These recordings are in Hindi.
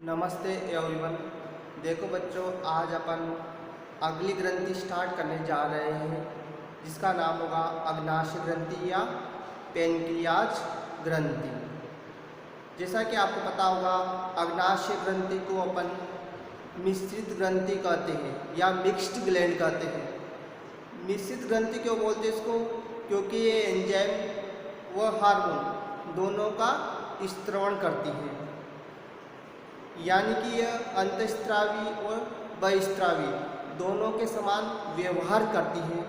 नमस्ते एवरीवन। देखो बच्चों, आज अपन अगली ग्रंथि स्टार्ट करने जा रहे हैं जिसका नाम होगा अग्नाशय ग्रंथि या पैनक्रियाज ग्रंथि। जैसा कि आपको पता होगा, अग्नाशय ग्रंथि को अपन मिश्रित ग्रंथि कहते हैं या मिक्स्ड ग्लैंड कहते हैं। मिश्रित ग्रंथि क्यों बोलते हैं इसको? क्योंकि ये एंजाइम व हार्मोन दोनों का स्त्रवण करती है, यानी कि यह अंतःस्रावी और बहिस्रावी दोनों के समान व्यवहार करती है,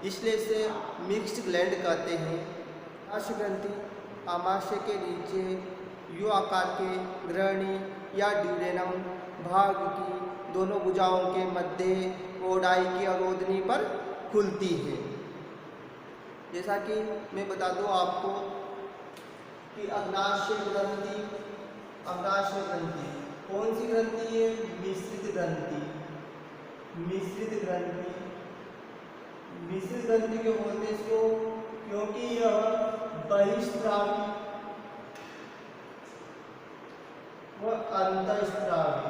इसलिए इसे मिक्स्ड ग्लैंड कहते हैं। अग्नाशय ग्रंथि आमाशय के नीचे यू आकार के ग्रहणी या ड्यूडेनम भाग की दोनों भुजाओं के मध्य ओडाई की अवरोधनी पर खुलती है। जैसा कि मैं बता दूं आपको कि अग्नाशय ग्रंथि कौन सी ग्रंथि है? मिश्रित ग्रंथि। मिश्रित ग्रंथि क्यों बोलते हैं इसको? क्योंकि यह बहिस्रावी व अंतःस्रावी।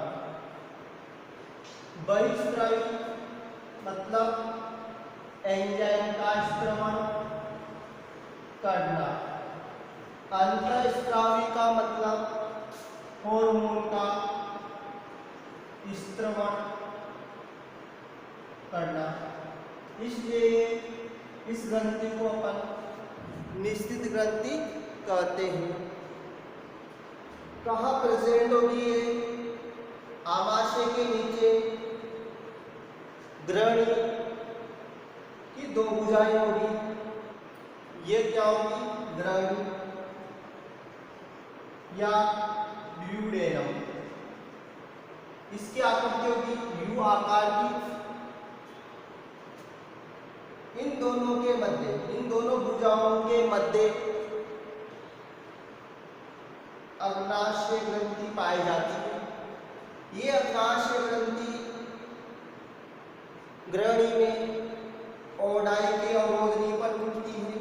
बहिस्रावी मतलब एंजाइम का स्त्रवण करना, अंतःस्रावी का मतलब हार्मोन का स्त्रवण करना। इसलिए इस ग्रंथि को अपन मिश्रित ग्रंथि कहते हैं। कहाँ प्रेजेंट होती है? आमाशय के नीचे ग्रहणी की दो भुजाएं होगी। ये क्या होगी? ग्रहणी या ड्यूडेनम। इसकी आकृति होगी यू आकार की। इन दोनों के मध्य, इन दोनों भुजाओं के मध्य अग्नाशय ग्रंथि पाई जाती है। ये अग्नाशय ग्रंथि ग्रहणी में ओडाई की अवरोधनी पर खुलती है।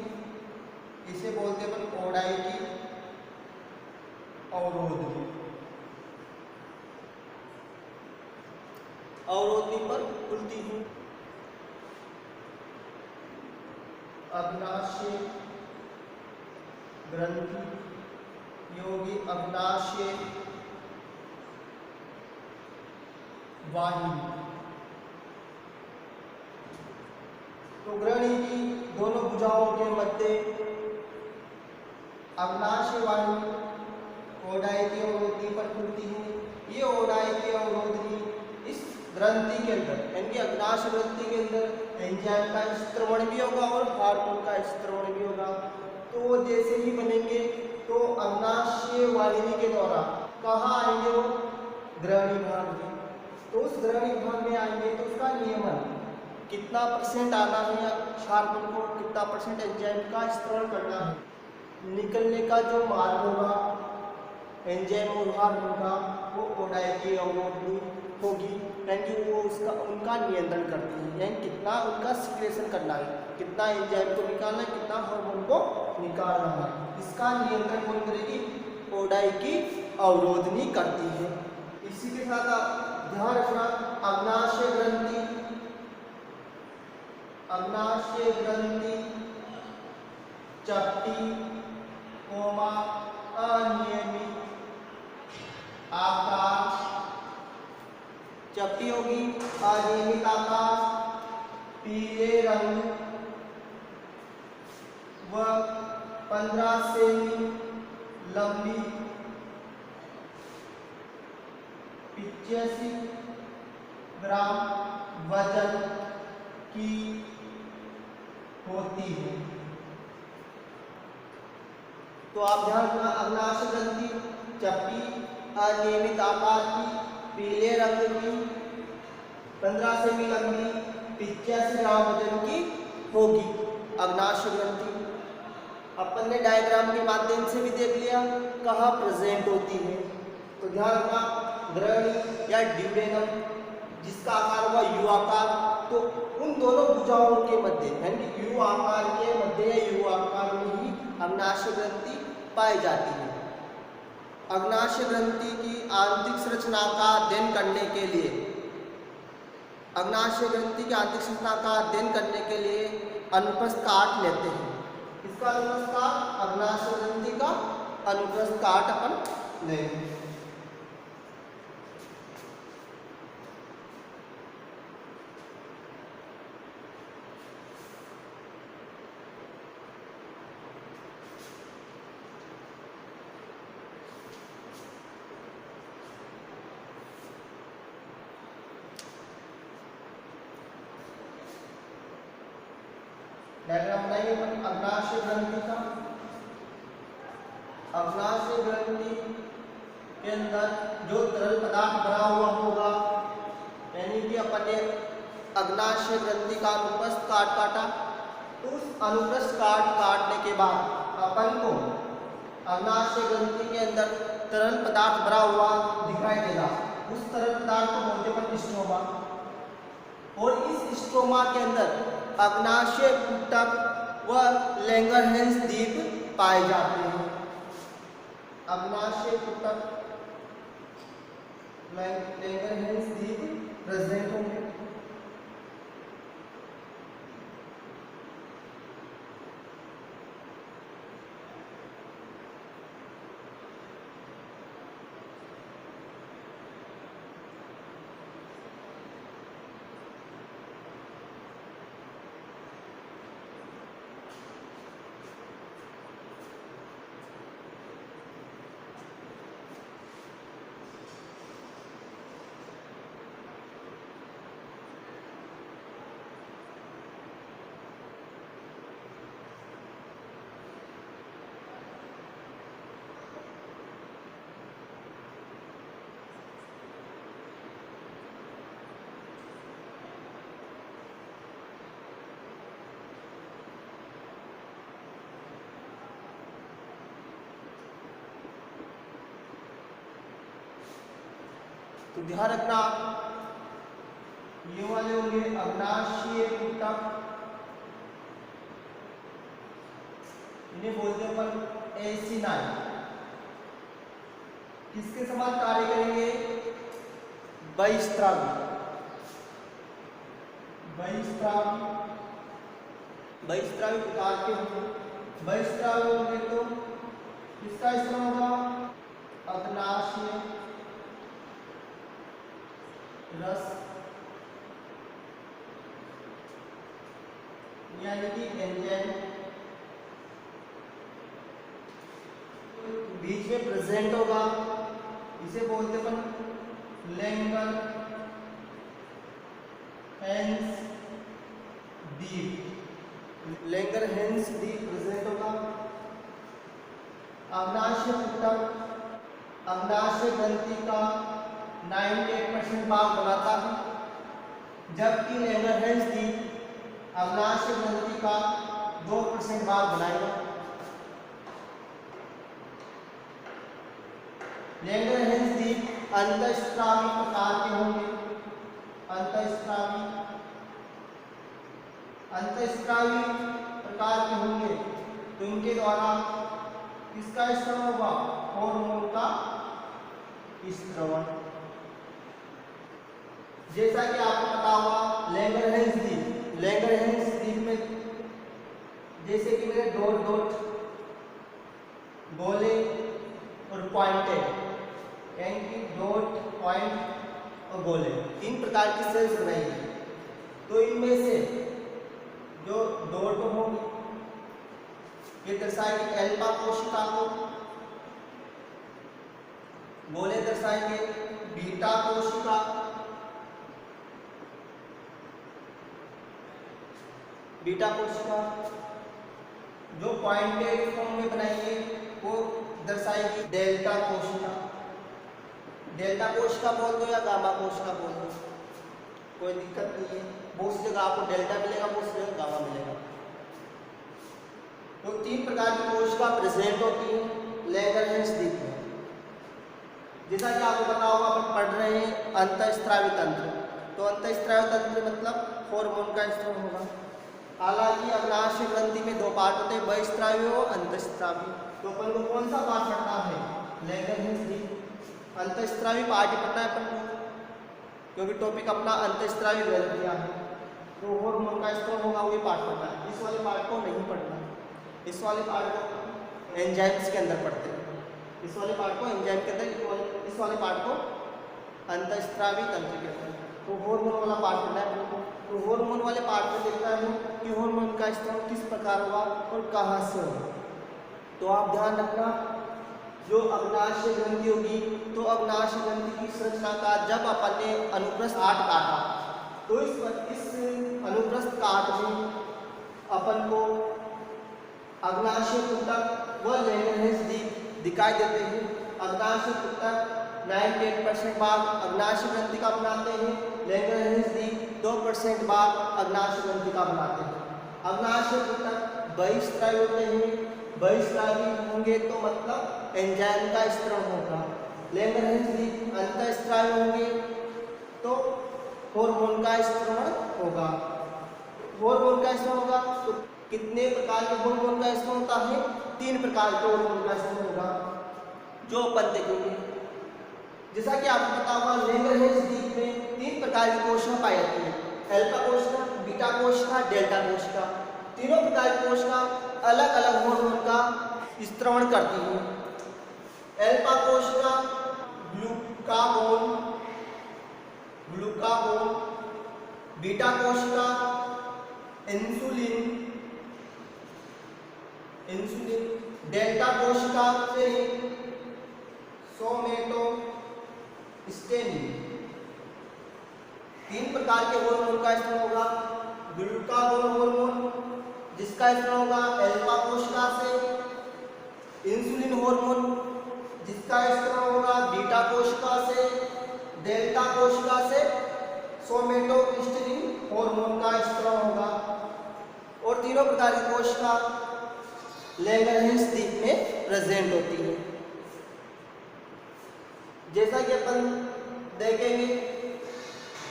इसे बोलते हैं ओडाई की अवरोधनी पर खुलती है। अग्नाशय ग्रंथि योगी अग्नाशय वाहिनी। तो ग्रहणी की दोनों भुजाओं के मध्य अग्नाशय वाहिनी ओडाई की अवरोधनी पर खुलती है। ये ओडाई की अवरोधनी इस ग्रंथि के अंदर, यानी कि अग्नाशय ग्रंथि के अंदर एंजाइम का स्त्रवण भी होगा और हार्मोन का स्त्रवण भी होगा। तो वो जैसे ही बनेंगे तो अग्नाशय वाहिनी के द्वारा कहाँ आएंगे? वो ग्रहणी भाग में। तो उस ग्रहणी भाग में आएंगे तो उसका नियमन कितना % आना है, हार्मोन को कितना % एंजाइम का स्त्रवण करना है, निकलने का जो मार्ग होगा एंजाइम और हार्मोन का, वो ओडाई की अवरोधनी होगी, यानी वो उसका उनका नियंत्रण करती है। यानी कितना उनका सिक्रेशन करना है, कितना एंजाइम को निकालना है, कितना हार्मोन को निकालना है, इसका नियंत्रण कौन करेगी? ओडाई की अवरोधनी करती है। इसी के साथ आप ध्यान रखना, अग्नाशय ग्रंथि चपटी अनियमित आकार। चपटी होगी अनियमित आकार, पीले रंग व 15 सेमी लंबी, 85 ग्राम वजन की होती है। तो आप ध्यान रखना, अग्नाशय ग्रंथि चपटी अनियमित आकार की, पीले रंग की, 15 सेमी लंबी, 85 ग्राम वजन की होगी अग्नाशय ग्रंथि। अपन ने डायग्राम के माध्यम से भी देख लिया कहाँ प्रेजेंट होती है। तो ध्यान रखना, ग्रहणी या ड्यूडेनम जिसका आकार हुआ यू आकार, तो उन दोनों भुजाओं के मध्य, यानी यू आकार के मध्य या यू आकार में ही अग्नाशय ग्रंथि पाई जाती है। अग्नाशय ग्रंथि की आंतरिक संरचना का अध्ययन करने के लिए, अग्नाशय ग्रंथि की आंतरिक संरचना का अध्ययन करने के लिए अनुप्रस्थ काट लेते हैं। इसका अनुप्रस्थ काट, अग्नाशय ग्रंथि का अनुप्रस्थ काट अपन लेंगे। डायग्राम बनाइए अपन अग्नाशय ग्रंथि का। अग्नाशय ग्रंथि के अंदर जो तरल पदार्थ भरा हुआ होगा, यानी कि अपन ने अग्नाशय ग्रंथि का अनुप्रस्थ काट काटा, उस अनुप्रस्थ काट काटने के बाद अपन को अग्नाशय ग्रंथि के अंदर तरल पदार्थ भरा हुआ दिखाई देगा। उस तरल पदार्थ को बोलते हैं स्ट्रोमा, और इस स्ट्रोमा के अंदर अग्नाशय पुटक व लैंगरहैंस द्वीप पाए जाते हैं। अग्नाशय पुटक, लैंगरहैंस द्वीप प्रेजेंट होंगे। तो ध्यान रखना, ये वाले होंगे अग्नाशय पुटक, इन्हें बोलते हैं अपन एसिनाई। किसके समान कार्य करेंगे? बहिस्रावी। बहिस्रावी, बहिस्रावी प्रकार के होंगे। बहिस्रावी होंगे तो किसका इस्तेमाल होगा? अग्नाशय रस, यानी कि एंजाइम बीच में प्रेजेंट होगा, इसे बोलते हैं लैंगरहैंस द्वीप। लैंगरहैंस द्वीप प्रेजेंट होगा। अग्नाशय पुटक अग्नाशय ग्रंथि का 98% भाग बनाता है, जबकि लैंगरहैंस द्वीप अग्नाशय ग्रंथि का 2% भाग बनाएगा। लैंगरहैंस द्वीप अंतःस्रावी प्रकार के होंगे। अंतःस्रावी प्रकार के होंगे तो इनके द्वारा किसका स्राव होगा? हार्मोन का स्त्रवण। जैसा कि आपको पता होगा लैंगरहैंस द्वीप में जैसे कि मेरे डॉट डॉट गोले और पॉइंटेड, यानी कि डॉट, पॉइंट और गोले, 3 प्रकार की सेल्स बनाई गई। तो इनमें से जो डॉट होंगी ये दर्शाएगी एल्फा कोशिका को, गोले दर्शाएंगे बीटा कोशिका, जो पॉइंटेड फॉर्म में बनाएंगे वो दर्शाएगी डेल्टा कोशिका। डेल्टा कोशिका बोल दो या गामा कोशिका बोल दो, कोई दिक्कत नहीं है। बहुत सी जगह आपको डेल्टा मिलेगा, बहुत सी जगह गामा मिलेगा। तो 3 प्रकार की कोशिका प्रेजेंट होती है लैंगरहैंस द्वीप में। जैसा कि आपको पता होगा, अपन पढ़ रहे हैं अंतःस्रावी तंत्र, तो अंतःस्रावी तंत्र मतलब हार्मोन का स्राव होगा। हालांकि अग्नाशय ग्रंथि में 2 पार्ट होते हैं, बहिस्रावी और अंतःस्रावी। तो अपन को कौन सा पार्ट पढ़ना है? लैंगरहेंस द्वीप। अंतःस्रावी पार्ट ही पढ़ना है अपन को, क्योंकि टॉपिक अपना अंतःस्रावी ग्रंथियां है, तो हार्मोन का स्त्राव होगा वही पार्ट पढ़ना है। इस वाले पार्ट को नहीं पढ़ना, इस वाले पार्ट को एंजाइम्स के अंदर पढ़ते हैं, इस वाले पार्ट को एंजाइम के अंदर, इस वाले पार्ट को अंतःस्रावी तंत्र के अंदर। तो हार्मोन वाला पार्ट पढ़ना है अपन को। तो हार्मोन वाले पार्ट में देखता है कि हार्मोन का स्त्राव किस प्रकार होगा और कहाँ से होगा। तो आप ध्यान रखना, जो अग्नाशय ग्रंथि होगी, तो अग्नाशय ग्रंथि की संरचना का जब अपन ने अनुप्रस्थ काट काटा, तो इस अनुप्रस्थ काट में अपन को अग्नाशय कुंतक व लैंगरहेंस द्वीप दिखाई देते हैं। अग्नाशय कुंतक 98% भाग अग्नाशय ग्रंथि का बनाते हैं, लैंगरहेंस द्वीप 2% भाग अग्नाशय ग्रंथि का बनाते हैं। अग्नाशय कुंतक बहिस्रावी होते हैं, बहिस्रावी होंगे तो मतलब एंजाइम का स्त्राव होगा। लैंगरहेंस द्वीप अंतःस्रावी होंगे तो हार्मोन का स्त्राव होगा। हार्मोन का स्त्राव होगा तो कितने प्रकार के हार्मोन का स्त्राव होता है? 3 प्रकार के हार्मोन का स्त्राव होगा, जो अपन देखेंगे। जैसा कि आपको पता होगा, लैंगरहेंस द्वीप में 3 प्रकार की कोशिका पाई जाती है, अल्फा कोशिका, बीटा कोशिका, डेल्टा कोशिका। तीनों प्रकार की कोशिका अलग अलग हार्मोन का स्त्रावण करती है। अल्फा कोशिका ग्लूकागोन, बीटा कोशिका इंसुलिन, डेल्टा कोशिका से सोमेटोस्टेनिन। 3 प्रकार के हार्मोन का स्त्राव होगा। ग्लूकागोन हार्मोन जिसका स्त्राव होगा अल्फा कोशिका से, इंसुलिन हार्मोन जिसका स्त्राव होगा बीटा कोशिका से, डेल्टा कोशिका से सोमेटोस्टेनिन हार्मोन का स्त्राव होगा। और तीनों प्रकार की कोशिका लैंगरहेंस द्वीप में प्रेजेंट होती है। जैसा कि अपन देखेंगे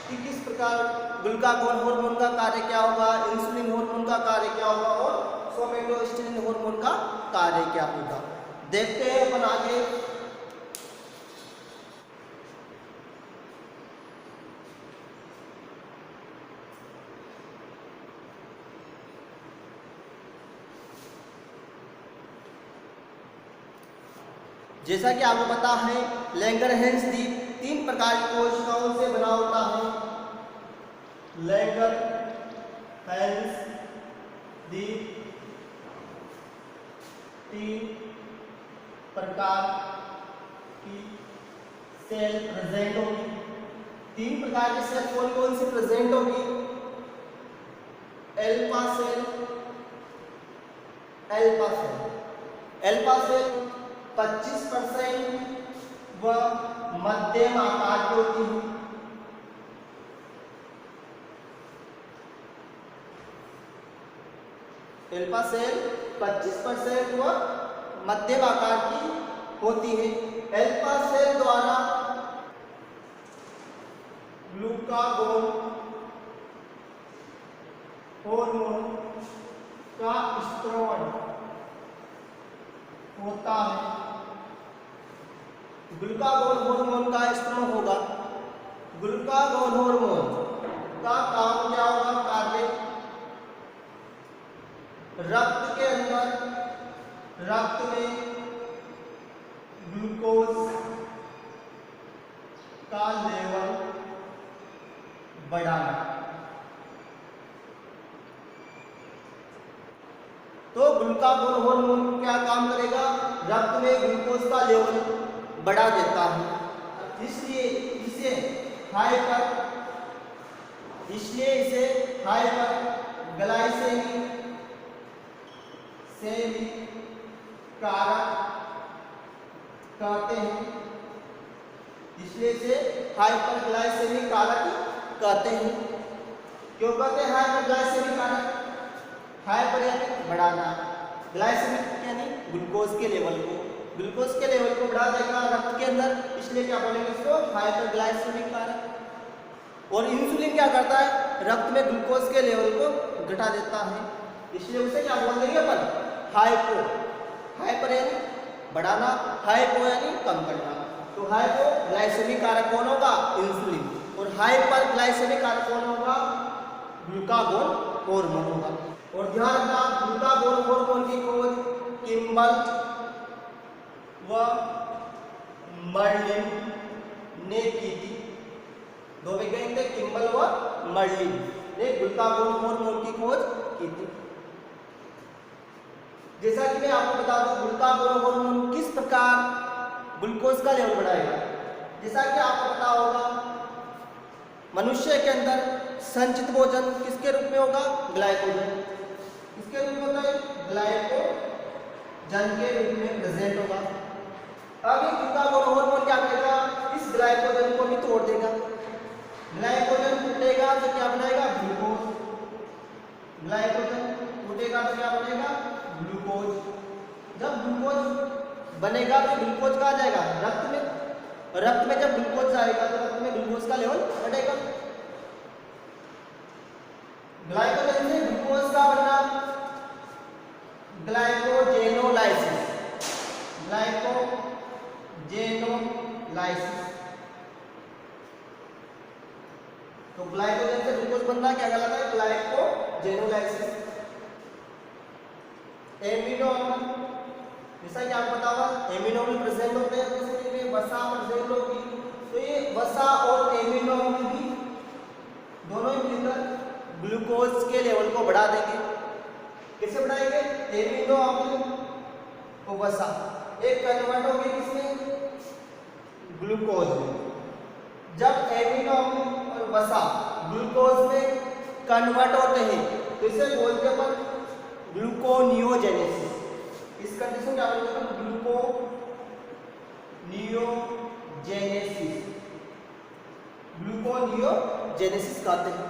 कि किस प्रकार ग्लूकागोन हार्मोन का कार्य क्या होगा, इंसुलिन हार्मोन का कार्य क्या होगा और सोमेटोस्टेनिन हार्मोन का कार्य क्या होगा। देखते हैं अपन आगे। जैसा कि आपको पता है, लैंगरहेंस द्वीप 3 प्रकार की कोशिकाओं से बना होता है। लैंगरहेंस द्वीप 3 प्रकार की सेल प्रेजेंट होगी। 3 प्रकार की सेल कौन कौन सी प्रेजेंट होगी? अल्फा सेल 25% व मध्यम आकार की होती है। अल्फा सेल 25% व मध्यम आकार की होती है। अल्फा सेल द्वारा ग्लूकागोन हार्मोन का स्त्रावण होता है। ग्लूकागोन हार्मोन का स्त्राव होगा। ग्लूकागोन हार्मोन का काम क्या होगा? कार्य रक्त के अंदर, रक्त में ग्लूकोज का लेवल बढ़ाना। तो ग्लूकागोन हार्मोन क्या काम करेगा? रक्त में ग्लूकोज का लेवल बढ़ा देता है, इसलिए इसे हाइपर ग्लाइसेमिक कारक कहते हैं। इसलिए इसे हाइपरग्लाइसेमिक कारक कहते हैं। क्यों कहते हैं हाइपरग्लाइसेमिक कारक? हाइपर यानी बढ़ाना, ग्लाइसेमिक यानी ग्लूकोज के लेवल को बढ़ा देगा रक्त के अंदर, इसलिए क्या बोलेंगे इसको? हाइपरग्लाइसेमिक कारक। और इंसुलिन क्या करता है? रक्त में ग्लूकोज के लेवल को घटा देता है, इसलिए उसे क्या बोल देंगे अपन? हाइपर यानी बढ़ाना, हाइपो यानी कम करना। तो हाइपोग्लाइसेमिक कारक कौन होगा? इंसुलिन। और हाइपरग्लाइसेमिक कारक कौन होगा? ग्लूकागोन हार्मोन होगा। और ध्यान रखना, ग्लूकागोन हार्मोन की खोज किम्बल व मर्लिन ने की थी। दो वैज्ञानिक थे, किम्बल व मर्लिन ने ग्लूकागोन हार्मोन की खोज की थी। जैसा कि मैं आपको बता दूं, ग्लूकागोन हार्मोन किस प्रकार ग्लूकोज का लेवल बढ़ाएगा। जैसा कि आपको पता होगा, मनुष्य के अंदर संचित भोजन किसके रूप में होगा? ग्लाइकोजन। किसके रूप में होता है? ग्लाइकोजन के रूप में प्रेजेंट होगा। अब ये ग्लूकागोन हार्मोन क्या करेगा? इस ग्लाइकोजन को भी तोड़ देगा। ग्लाइकोजन टूटेगा तो क्या बनाएगा? ग्लूकोज। ग्लाइकोजन टूटेगा तो क्या बनेगा? ग्लूकोज। जब ग्लूकोज बनेगा तो ग्लूकोज कहाँ जाएगा? रक्त में। रक्त में जब ग्लूकोज जाएगा तो रक्त में ग्लूकोज का लेवल बढ़ेगा। ग्लाइकोजन से ग्लूकोज का बनना ग्लाइकोजेनोलाइसिस। ग्लाइकोजेनोलाइसिस। तो ग्लाइकोजन से ग्लूकोज बनना क्या कहलाता है? ग्लाइकोजेनोलाइसिस। एमिनो अम्ल, जैसा कि आपको पता होगा एमिनो अम्ल प्रेजेंट होते हैं तो शरीर में वसा प्रेजेंट होगी। तो ये वसा और एमिनो अम्ल भी दोनों ही मिलकर ग्लूकोज के लेवल को बढ़ा देंगे। कैसे बढ़ाएंगे? एमिनो अम्ल और वसा एक कन्वर्ट होगी किसमें? ग्लूकोज में। जब एमिनो अम्ल और वसा ग्लूकोज में कन्वर्ट होते हैं तो इसे बोलते हैं अपन ग्लूकोनियोजेनेसिस। इस कंडीशन क्या बोलते हैं? ग्लूकोनियोजेनेसिस। ग्लूकोनियोजेनेसिस कहते हैं।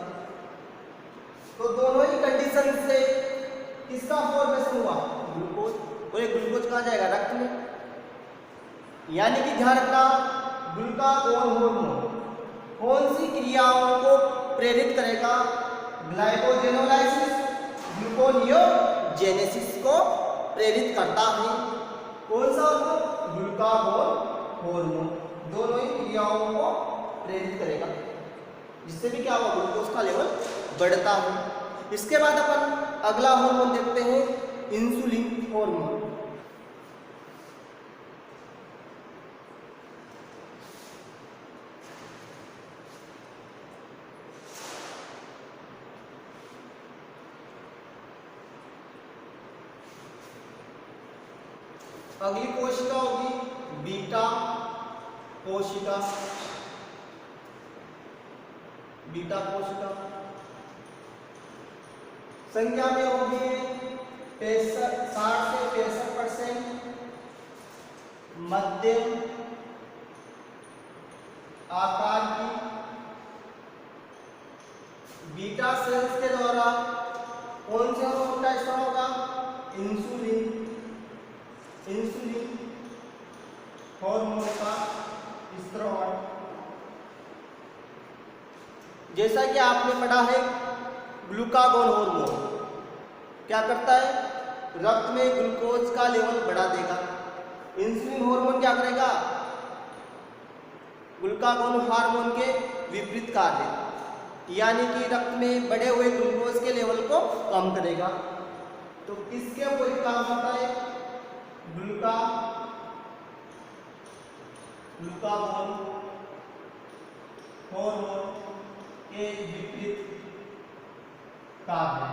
तो दोनों ही कंडीशन से किसका फॉर्मेशन हुआ? ग्लूकोज। और ये ग्लूकोज कहाँ जाएगा? रक्त में। यानी कि ध्यान रखना, ग्लूकागोन हार्मोन कौन सी क्रियाओं को प्रेरित करेगा? ग्लाइकोजेनोलाइसिस, ग्लूकोनियोजेनेसिस को प्रेरित करता है। कौन सा हार्मोन? Glucagon hormone. दोनों ही क्रियाओं को प्रेरित करेगा, जिससे भी क्या होगा? ग्लूकोज का लेवल बढ़ता है। इसके बाद अपन अगला हार्मोन देखते हैं, इंसुलिन हार्मोन। अगली कोशिका होगी बीटा कोशिका। बीटा कोशिका संख्या में होगी 60 से 65%, मध्यम आकार की। बीटा सेल्स के द्वारा कौन से हार्मोन का स्राव होगा? इंसुलिन हार्मोन का स्राव। जैसा कि आपने पढ़ा है, ग्लूकागोन हार्मोन क्या करता है? रक्त में ग्लूकोज का लेवल बढ़ा देगा। इंसुलिन हार्मोन क्या करेगा? ग्लूकागोन हार्मोन के विपरीत कार्य, यानी कि रक्त में बढ़े हुए ग्लूकोज के लेवल को कम करेगा। तो किसके अपोजिट काम करता है? ग्लूकागोन हार्मोन के विपरीत कार्य।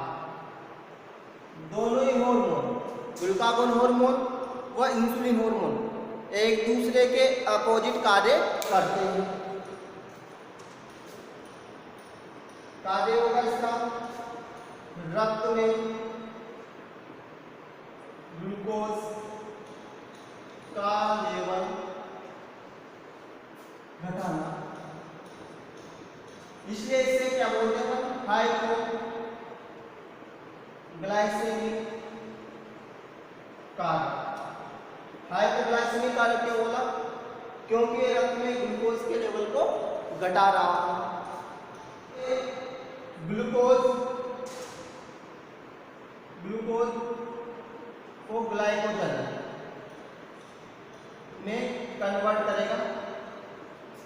दोनों ही हार्मोन, ग्लूकागोन हार्मोन व इंसुलिन हार्मोन, एक दूसरे के अपोजिट कार्य करते हैं। कार्य होगा इसका, रक्त में ग्लूकोज का लेवल घटाना। इसलिए इसे क्या बोलते हैं? हाइपोग्लाइसेमिक कारक। हाइपोग्लाइसेमिक कारक क्यों बोला? क्योंकि ये रक्त में ग्लूकोज के लेवल को घटा रहा है। ग्लूकोज को ग्लाइकोजन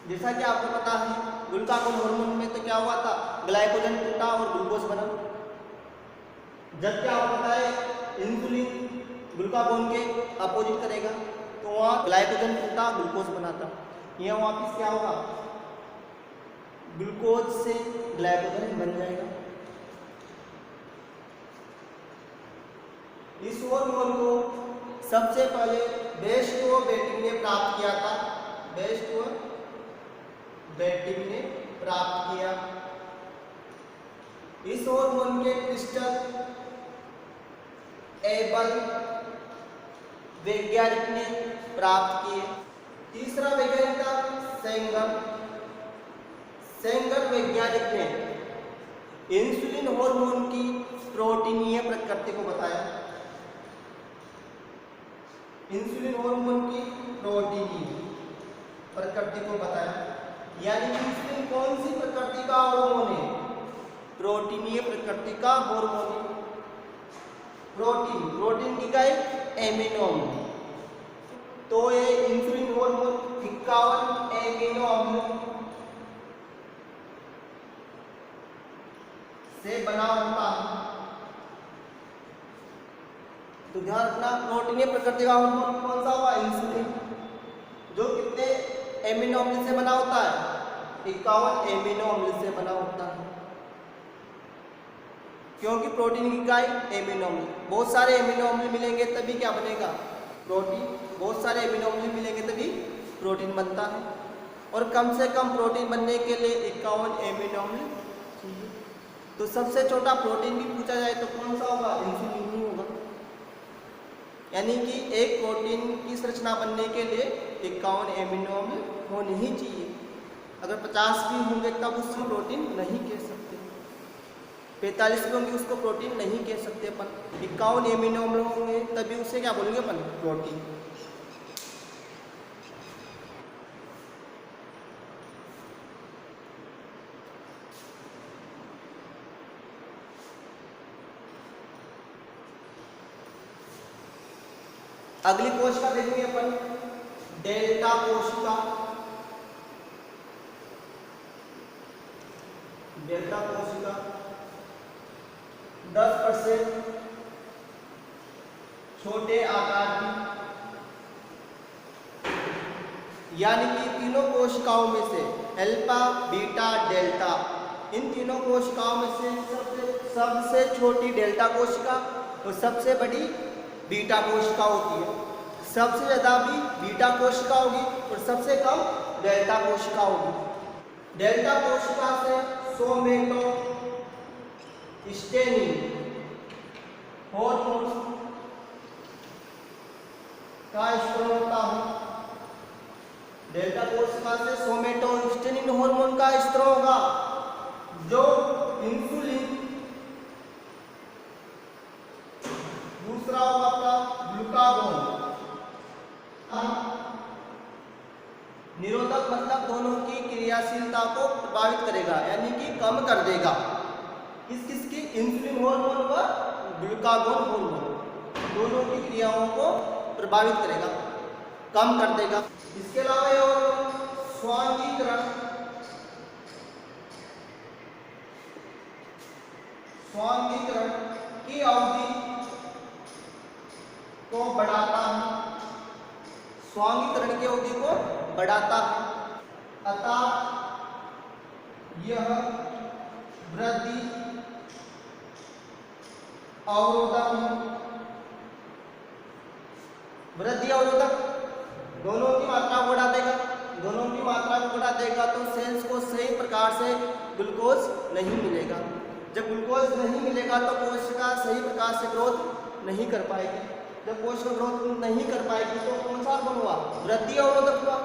जैसा कि आपको पता है ग्लूकागोन हार्मोन में तो क्या हुआ था, ग्लाइकोजन टूटा और ग्लूकोज बना। जबकि आपको पता है इंसुलिन ग्लूकागोन के अपोजिट करेगा, तो वहाँ ग्लाइकोजन टूटा ग्लूकोज बनाता, यहाँ वापिस क्या होगा, ग्लूकोज से ग्लाइकोजन बन जाएगा। इस हार्मोन को सबसे पहले बेस्टो बेटिंग ने प्राप्त किया था, बेस्टो बेटिंग ने प्राप्त किया। इस हार्मोन के क्रिस्टल एबल वैज्ञानिक ने प्राप्त किए। तीसरा वैज्ञानिक था सेंगर। सेंगर वैज्ञानिक ने इंसुलिन हार्मोन की प्रोटीनीय प्रकृति को बताया। इंसुलिन हार्मोन की प्रोटीनीय प्रकृति को बताया, यानी कि इंसुलिन कौन सी प्रकृति का हार्मोन है, प्रोटीनीय प्रकृति का हार्मोन है। प्रोटीन की काय एमिनो अम्ल, तो ये इंसुलिन हार्मोन 51 एमिनो अम्ल से बना होता है। तो ध्यान रखना, प्रोटीनीय प्रकृति का हार्मोन कौन सा हुआ, इंसुलिन, जो कितने एमिनो अम्ल से बना होता है, 51 एमिनो अम्ल से बना होता है। क्योंकि प्रोटीन की काय एमिनो अम्ल, बहुत सारे एमिनो अम्ल मिलेंगे तभी क्या बनेगा, प्रोटीन। बहुत सारे एमिनो अम्ल मिलेंगे तभी प्रोटीन बनता है, और कम से कम प्रोटीन बनने के लिए 51 एमिनो अम्ल चाहिए। तो सबसे छोटा प्रोटीन भी पूछा जाए तो कौन सा होगा, इंसुलिन ही होगा। यानी कि एक प्रोटीन की संरचना बनने के लिए 51 एमिनो अम्ल होने ही चाहिए। अगर 50 भी होंगे तब उसको प्रोटीन नहीं कह सकते, 45 भी होंगे उसको प्रोटीन नहीं कह सकते अपन। 51 एमिनो अम्ल होंगे तभी उसे क्या बोलेंगे अपन, प्रोटीन। अगली कोशिका देखेंगे अपन, डेल्टा कोशिका। डेल्टा कोशिका 10% छोटे आकार की, यानी कि तीनों कोशिकाओं में से अल्फा बीटा डेल्टा, इन तीनों कोशिकाओं में से सबसे छोटी डेल्टा कोशिका और सबसे बड़ी बीटा कोशिका होती है। सबसे ज़्यादा भी बीटा कोशिका होगी और सबसे कम डेल्टा कोशिका होगी। डेल्टा कोशिका से सोमेटोस्टेनिन हार्मोन का स्त्राव होता है। डेल्टा कोशिका से सोमेटोस्टेनिन हार्मोन का स्त्राव होगा, जो इंसुलिन, दूसरा होगा आपका ग्लूकागोन। निरोधक मतलब दोनों की क्रियाशीलता को प्रभावित करेगा, यानी कि कम कर देगा। किसकी, इंसुलिन हार्मोन व ग्लूकागोन हार्मोन, दोनों की क्रियाओं को प्रभावित करेगा, कम कर देगा। इसके अलावा ये हार्मोन स्वांगीकरण की अवधि को बढ़ाता है, स्वांगीकरण की अवधि को बढ़ाता है, अतः यह वृद्धि अवरोधक है। वृद्धि अवरोधक दोनों की मात्रा को बढ़ा देगा, दोनों की मात्रा को बढ़ा देगा तो सेल्स को सही प्रकार से ग्लूकोज नहीं मिलेगा। जब ग्लूकोज नहीं मिलेगा तो कोशिका सही प्रकार से ग्रोथ नहीं कर पाएगी। जब कोशिका ग्रोथ नहीं कर पाएगी तो कौन सा हार्मोन हुआ, वृद्धि अवरोधक हुआ।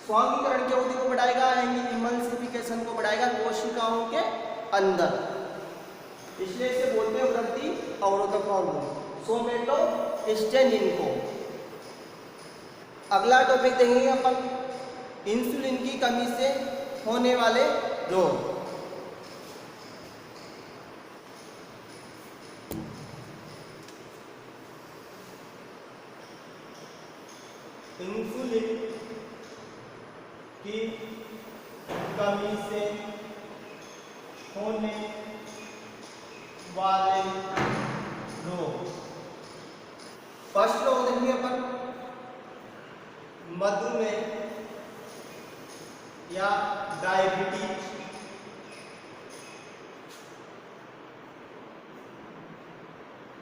स्वांगीकरण की अवधि को बढ़ाएगा, इमल्सिफिकेशन को बढ़ाएगा कोशिकाओं के अंदर, इसलिए इसे बोलते हैं वृद्धि अवरोधक हार्मोन, सोमेटोस्टेनिन को। अगला टॉपिक देखेंगे अपन, इंसुलिन की कमी से होने वाले रोग। इंसुलिन की कमी से होने वाले रोग। फर्स्ट रोग देखेंगे अपन मधुमेह या डायबिटीज।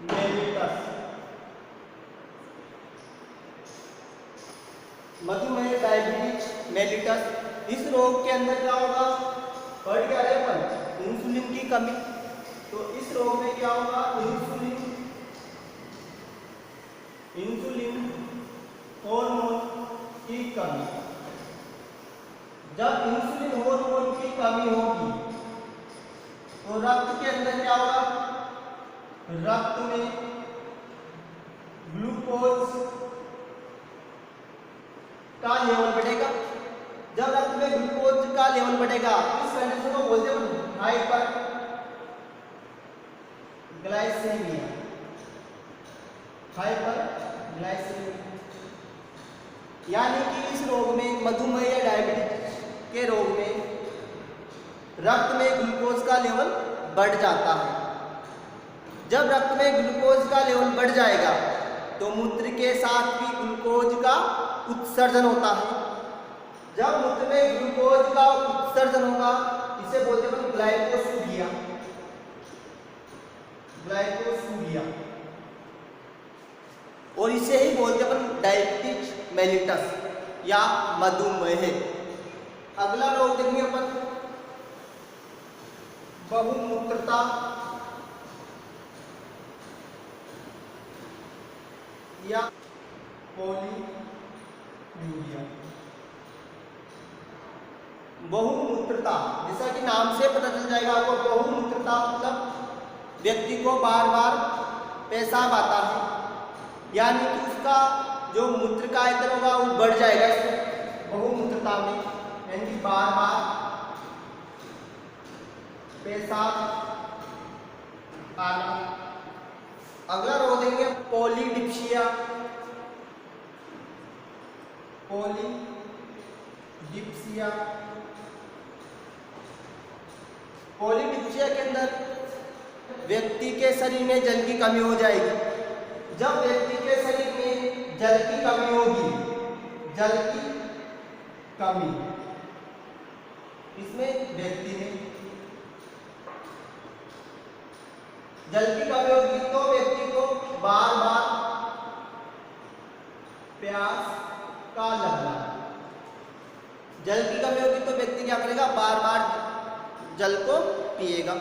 मेलिटस, मधुमेह डायबिटीज मेलिटस। इस रोग के अंदर क्या होगा, पढ़ क्या रहे अपन, इंसुलिन की कमी। तो इस रोग में क्या होगा, इंसुलिन हार्मोन की कमी। जब इंसुलिन हार्मोन की कमी होगी तो रक्त के अंदर क्या होगा, रक्त में ग्लूकोज का लेवल बढ़ेगा। जब रक्त में ग्लूकोज का लेवल बढ़ेगा इस कंडीशन को बोलते हैं हाइपर ग्लाइसेमिया। हाइपर ग्लाइसेमिया यानी कि इस रोग में, मधुमेह या डायबिटीज के रोग में रक्त में ग्लूकोज का लेवल बढ़ जाता है। जब रक्त में ग्लूकोज का लेवल बढ़ जाएगा तो मूत्र के साथ भी ग्लूकोज का उत्सर्जन होता है। जब मूत्र में ग्लूकोज का उत्सर्जन होगा इसे बोलते हैं ग्लाइकोसूरिया। ग्लाइकोसूरिया, और इसे ही बोलते हैं डायबिटीज मेलिटस या मधुमेह। अगला रोग देखेंगे अपन बहुमूत्रता या पॉलीयूरिया। बहुमूत्रता, जैसा कि नाम से पता चल जाएगा आपको, बहुमूत्रता मतलब व्यक्ति को बार बार पेशाब आता है, यानी कि उसका जो मूत्र का आयतन होगा वो बढ़ जाएगा बहुमूत्रता में, यानी कि बार बार पेशाब आना। अगला रोग देंगे पॉलीडिप्सिया। पॉलीडिप्सिया, पॉलीडिप्सिया के अंदर व्यक्ति के शरीर में जल की कमी हो जाएगी। जब व्यक्ति के शरीर में जल की कमी होगी, जल की कमी, इसमें व्यक्ति में जल की कमी होगी तो व्यक्ति को बार बार प्यास का लगना। जल की कमी होगी तो व्यक्ति क्या करेगा, बार बार जल को पिएगा,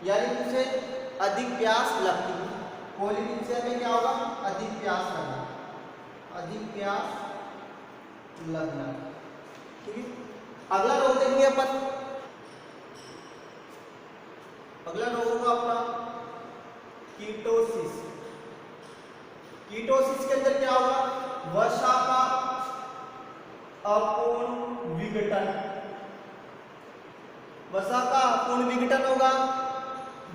यानी उसे अधिक प्यास लगती है। पॉलीडिप्सिया में क्या होगा, अधिक प्यास लगना, अधिक प्यास लगना। ठीक है, अगला रोग देखेंगे अपन। अगला रोग होगा अपना कीटोसिस। कीटोसिस के अंदर क्या होगा, वसा का अपूर्ण विघटन। वसा का अपूर्ण विघटन होगा।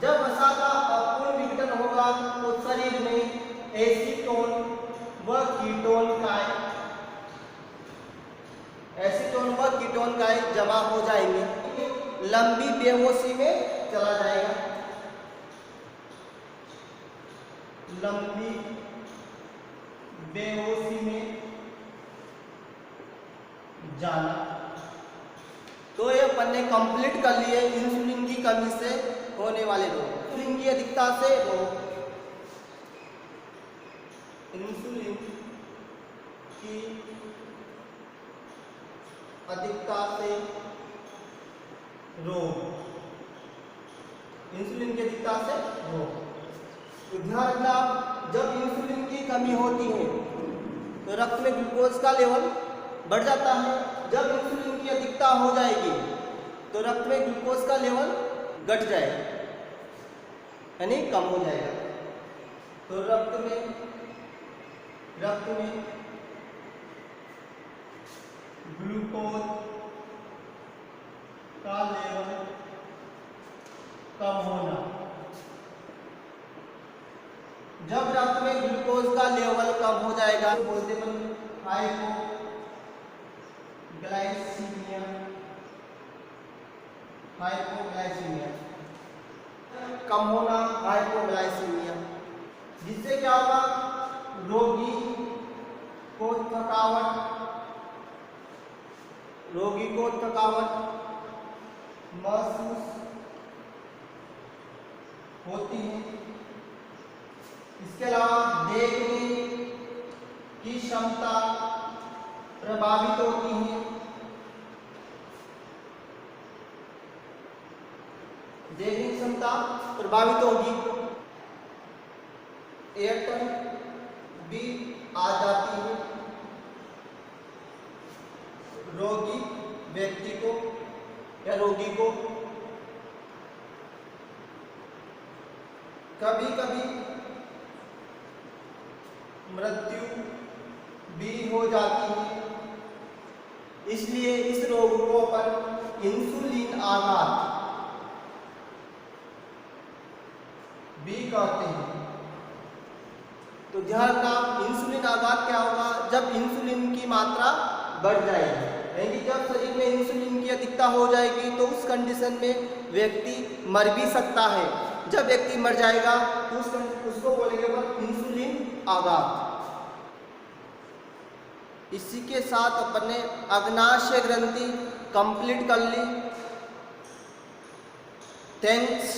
जब वसा का अपूर्ण विघटन होगा तो शरीर में एसीटोन व कीटोन काय जमा हो जाएंगे, लंबी बेहोशी में चला जाएगा। लंबी बेहोशी में जाना। तो ये अपन ने कंप्लीट कर लिए इंसुलिन की कमी से होने वाले रोग। इंसुलिन की अधिकता से रोग, इंसुलिन की अधिकता से रोग, इंसुलिन की अधिकता से रोग। ध्यान रखना, जब इंसुलिन की कमी होती है तो रक्त में ग्लूकोज का लेवल बढ़ जाता है। जब इंसुलिन की अधिकता हो जाएगी तो रक्त में ग्लूकोज का लेवल घट जाएगा, यानी कम हो जाएगा। तो रक्त में ग्लूकोज का लेवल कम होना। जब रक्त में ग्लूकोज का लेवल कम हो जाएगा तो बोलते हैं हाइपोग्लाइसीमिया। हाइपोग्लाइसीमिया, कम होना हाइपोग्लाइसीमिया, जिससे क्या होगा, रोगी को थकावट महसूस होती है। इसके अलावा देखने की क्षमता प्रभावित होती है। देखने की क्षमता प्रभावित होगी। एयरटन भी आ जाती है। रोगी व्यक्ति को या रोगी को कभी कभी मृत्यु भी हो जाती है। इसलिए इस रोग को अपन इंसुलिन आघात भी कहते हैं। तो ध्यान रखना, इंसुलिन आघात क्या होगा, जब इंसुलिन की मात्रा बढ़ जाएगी, यानी कि जब शरीर में इंसुलिन की अधिकता हो जाएगी तो उस कंडीशन में व्यक्ति मर भी सकता है। जब व्यक्ति मर जाएगा तो उसको बोलेंगे इंसुलिन आघात। इसी के साथ अपन ने अग्नाशय ग्रंथि कंप्लीट कर ली। थैंक्स।